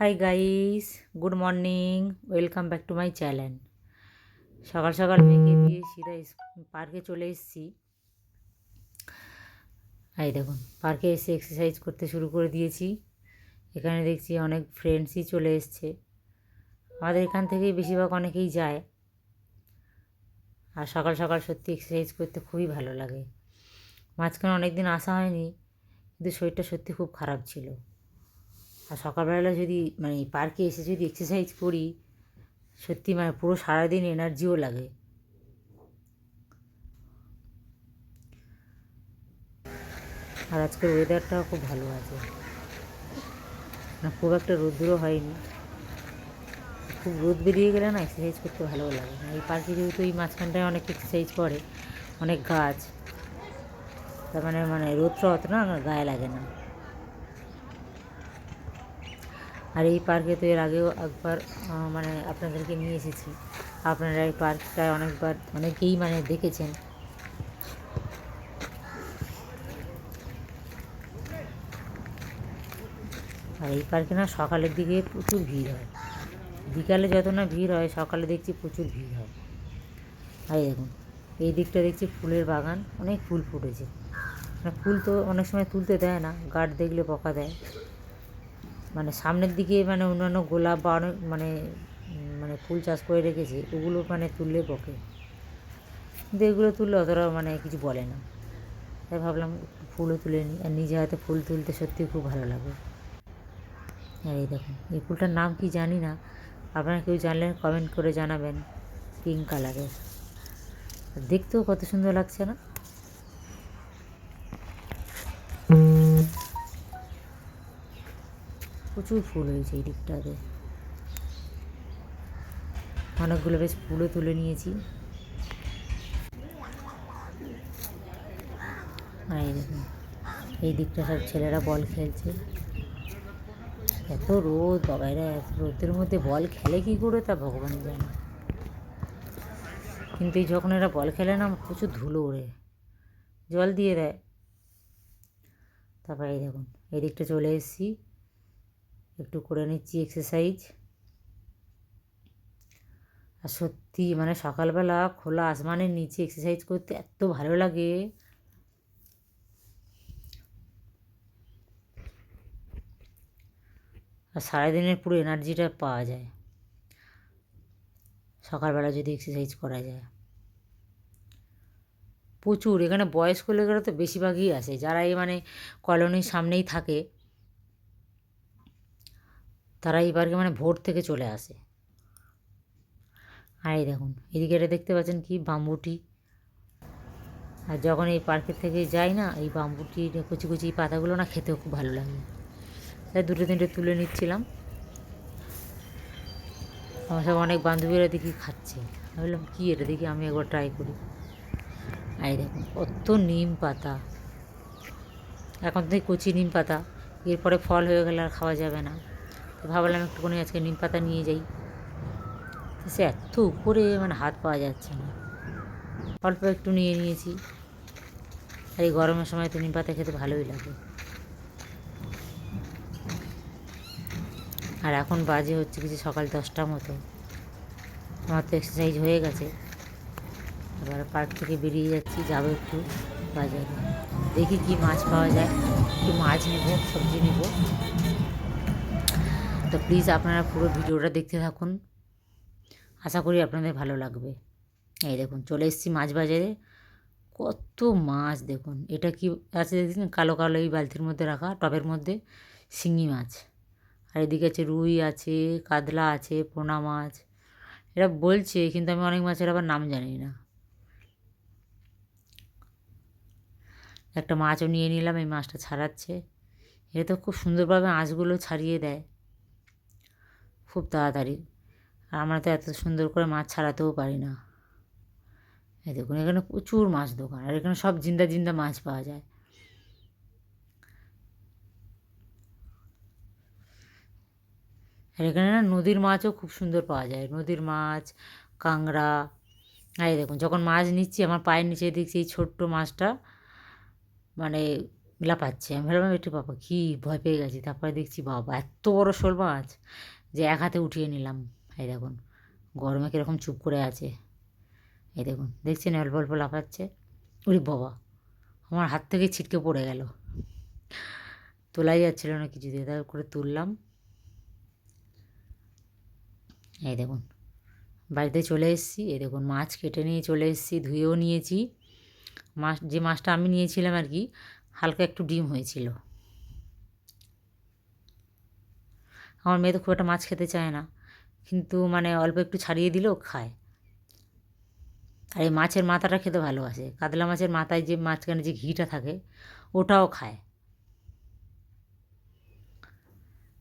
Hi guys, good morning, welcome back to my channel. সকাল সকাল মেয়েকে দিয়ে সিধা পার্কে চলে এসেছি। এই দেখুন, পার্কে এসে এক্সারসাইজ করতে শুরু করে দিয়েছি। এখানে দেখছি অনেক ফ্রেন্ডসই চলে এসছে। আমাদের এখান থেকেই বেশিরভাগ অনেকেই যায়। আর সকাল সকাল সত্যি এক্সারসাইজ করতে খুবই ভালো লাগে। মাঝখানে অনেক দিন আসা হয়নি, কিন্তু শরীরটা সত্যি খুব খারাপ ছিল। আর সকালবেলা যদি পার্কে এসে যদি এক্সারসাইজ করি, সত্যি পুরো সারাদিন এনার্জিও লাগে। আর আজকের ওয়েদারটাও খুব ভালো আছে, খুব একটা রোদ্দুরও হয়নি। খুব রোদ বেরিয়ে গেলে না এক্সারসাইজ করতে ভালোও লাগে না। এই পার্কে যেহেতু এই মাঝখানটায় অনেক এক্সারসাইজ করে, অনেক গাছ, তার রোদটা অত না গায়ে লাগে না। আর এই পার্কে তো এর আগেও একবার আপনাদেরকে নিয়ে এসেছি। আপনারা এই পার্কটায় অনেকেই দেখেছেন। আর এই পার্কে না সকালের দিকে প্রচুর ভিড় হয়, বিকালে যত না ভিড় হয়, সকালে দেখছি প্রচুর ভিড় হয়। আর দেখুন, এই দিকটা দেখছি ফুলের বাগান, অনেক ফুল ফুটেছে। ফুল তো অনেক সময় তুলতে দেয় না, গার্ড দেখলে বকা দেয়। সামনের দিকে অন্যান্য গোলাপ বা অনেক ফুল চাষ করে রেখেছে, ওগুলো তুললে বকে, কিন্তু এগুলো তুললে অতটা কিছু বলে না। তাই ভাবলাম ফুলও তুলে নিই। আর নিজে হাতে ফুল তুলতে সত্যিই খুব ভালো লাগে। আর এই দেখুন, এই ফুলটার নাম কি জানি না, আপনারা কেউ জানলে কমেন্ট করে জানাবেন। পিঙ্ক কালারের, দেখতেও কত সুন্দর লাগছে না? প্রচুর ফুল হয়েছে এই দিকটাতে, অনেকগুলো বেশ ফুলও তুলে নিয়েছি। আর এই দেখুন, এই দিকটা সব ছেলেরা বল খেলছে। এত রোদ বাবা, এরা এত রোদের মধ্যে বল খেলে কী করে তা ভগবান জানে। কিন্তু এই যখন এরা বল খেলে না, প্রচুর ধুলো ওড়ে, জল দিয়ে দেয়। তারপরে এই দেখুন, এই দিকটা চলে এসেছি, একটু করে নিচ্ছি এক্সারসাইজ। আর সত্যি সকালবেলা খোলা আসমানের নিচে এক্সারসাইজ করতে এত ভালো লাগে। আর সারাদিনের পুরো এনার্জিটা পাওয়া যায় সকালবেলা যদি এক্সারসাইজ করা যায়। প্রচুর এখানে বয়স্ক লোকেরা তো বেশিরভাগই আসে, যারা এই কলোনির সামনেই থাকে, তারা এই পার্কে ভোর থেকে চলে আসে। আর এই দেখুন, এদিকে এটা দেখতে পাচ্ছেন কি বাম্বুটি। আর যখন এই পার্কের থেকে যাই না, এই বাম্বুটির কুচি কুচি পাতাগুলো না খেতেও খুব ভালো লাগে। তাই দুটো তিনটে তুলে নিচ্ছিলাম। আমার সব অনেক বান্ধবীরা দেখি খাচ্ছে, আমি বললাম কী এটা, দেখি আমি একবার ট্রাই করি। আর দেখুন কত নিম পাতা, এখন তো কচি নিম পাতা, এরপরে ফল হয়ে গেলে আর খাওয়া যাবে না। তো ভাবলাম একটুখানি আজকে নিম পাতা নিয়ে যাই। সে এত উপরে হাত পাওয়া যাচ্ছে না, অল্প একটু নিয়ে নিয়েছি। আর এই গরমের সময় তো নিম পাতা খেতে ভালোই লাগে। আর এখন বাজে হচ্ছে কিছু সকাল 10টার মতো। আমার তো এক্সারসাইজ হয়ে গেছে, এবার পার্ক থেকে বেরিয়ে যাচ্ছি, যাবো একটু বাজারে, দেখি কি মাছ পাওয়া যায়, একটু মাছ নেব, সবজি নেব। তো প্লিজ আপনারা পুরো ভিডিওটা দেখতে থাকুন, আশা করি আপনাদের ভালো লাগবে। এই দেখুন, চলে এসেছি মাছ বাজারে। কত মাছ দেখুন, এটা কি আছে দেখছেন, কালো কালো এই বালতির মধ্যে রাখা, টবের মধ্যে শিঙি মাছ। আর এদিকে আছে রুই আছে, কাতলা আছে, পোনা মাছ, এরা বলছে, কিন্তু আমি অনেক মাছের আবার নাম জানি না। একটা মাছও নিয়ে নিলাম, এই মাছটা ছাড়াচ্ছে। এটা তো খুব সুন্দরভাবে আঁশগুলো ছাড়িয়ে দেয় খুব তাড়াতাড়ি, আর আমরা তো এত সুন্দর করে মাছ ছাড়াতেও পারি না। এই দেখুন, এখানে প্রচুর মাছ দোকান, আর এখানে সব জিন্দা জিন্দা মাছ পাওয়া যায়। আর এখানে না নদীর মাছও খুব সুন্দর পাওয়া যায়, নদীর মাছ, কাঁংড়া। আর এই দেখুন, যখন মাছ নিচ্ছি, আমার পায়ের নিচে দেখছি এই ছোট্ট মাছটা লাফাচ্ছে। আমি ভাবলাম একটু বাবা কী ভয় পেয়ে গেছি। তারপরে দেখছি বাবা এত বড় শোল মাছ যে এক হাতে উঠিয়ে নিলাম। এই দেখুন গরমে কীরকম চুপ করে আছে। এই দেখুন দেখছেন অল্প অল্প লাফাচ্ছে। ওরে বাবা আমার হাত থেকে ছিটকে পড়ে গেল, তোলাই যাচ্ছিল না কিছু দিয়ে, তারপরে তুললাম। এই দেখুন বাড়িতে চলে এসেছি। এই দেখুন মাছ কেটে নিয়ে চলে এসেছি, ধুয়েও নিয়েছি। মাছ যে মাছটা আমি নিয়েছিলাম আর কি হালকা একটু ডিম হয়েছিল। আমার মেয়ে তো খুব একটা মাছ খেতে চায় না, কিন্তু মানে অল্প একটু ছাড়িয়ে দিলেও খায়। আর এই মাছের মাথাটা খেতে ভালোবাসে। কাতলা মাছের মাথায় যে মাঝখানে যে ঘিটা থাকে ওটাও খায়।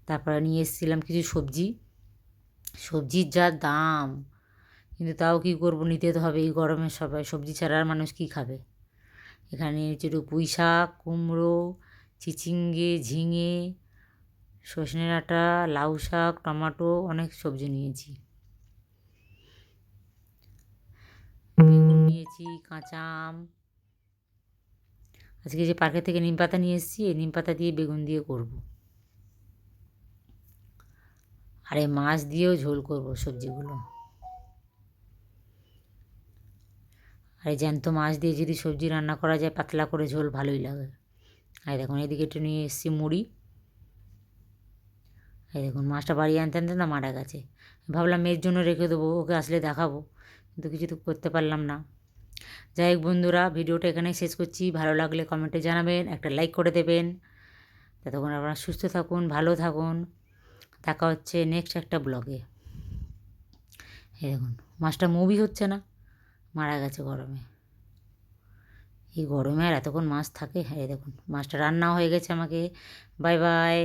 তারপরে নিয়ে এসেছিলাম কিছু সবজি। সবজির যা দাম, কিন্তু তাও কী করবো, নিতে তো হবে এই গরমে। সবাই সবজি ছাড়া আর মানুষ কী খাবে। এখানে নিয়েছি একটু পুঁই শাক, কুমড়ো, চিচিঙ্গে, ঝিঙে, সজনে ডাঁটা, লাউ শাক, টমাটো, অনেক সবজি নিয়েছি। বেগুন নিয়েছি, কাঁচা আম। আজকে যে পার্কের থেকে নিম পাতা নিয়ে এসেছি, এই নিম পাতা দিয়ে বেগুন দিয়ে করব। আর এই মাছ দিয়েও ঝোল করব সবজিগুলো। আর এই জ্যান্ত মাছ দিয়ে যদি সবজি রান্না করা যায় পাতলা করে ঝোল ভালোই লাগে। আর দেখুন এদিকে একটু নিয়ে এসেছি মুড়ি। এই দেখুন মাছটা বাড়ি আনতে আনতে না মারা গেছে। ভাবলাম মেয়ের জন্য রেখে দেবো, ওকে আসলে দেখাবো, কিন্তু কিছু তো করতে পারলাম না। যাই হোক বন্ধুরা, ভিডিওটা এখানেই শেষ করছি। ভালো লাগলে কমেন্টে জানাবেন, একটা লাইক করে দেবেন। ততক্ষণ আপনারা সুস্থ থাকুন, ভালো থাকুন। দেখা হচ্ছে নেক্সট একটা ব্লগে। এই দেখুন মাছটা মুভি হচ্ছে না, মারা গেছে গরমে। এই গরমে আর এতক্ষণ মাছ থাকে। হ্যাঁ দেখুন মাছটা রান্না হয়ে গেছে আমাকে। Bye bye.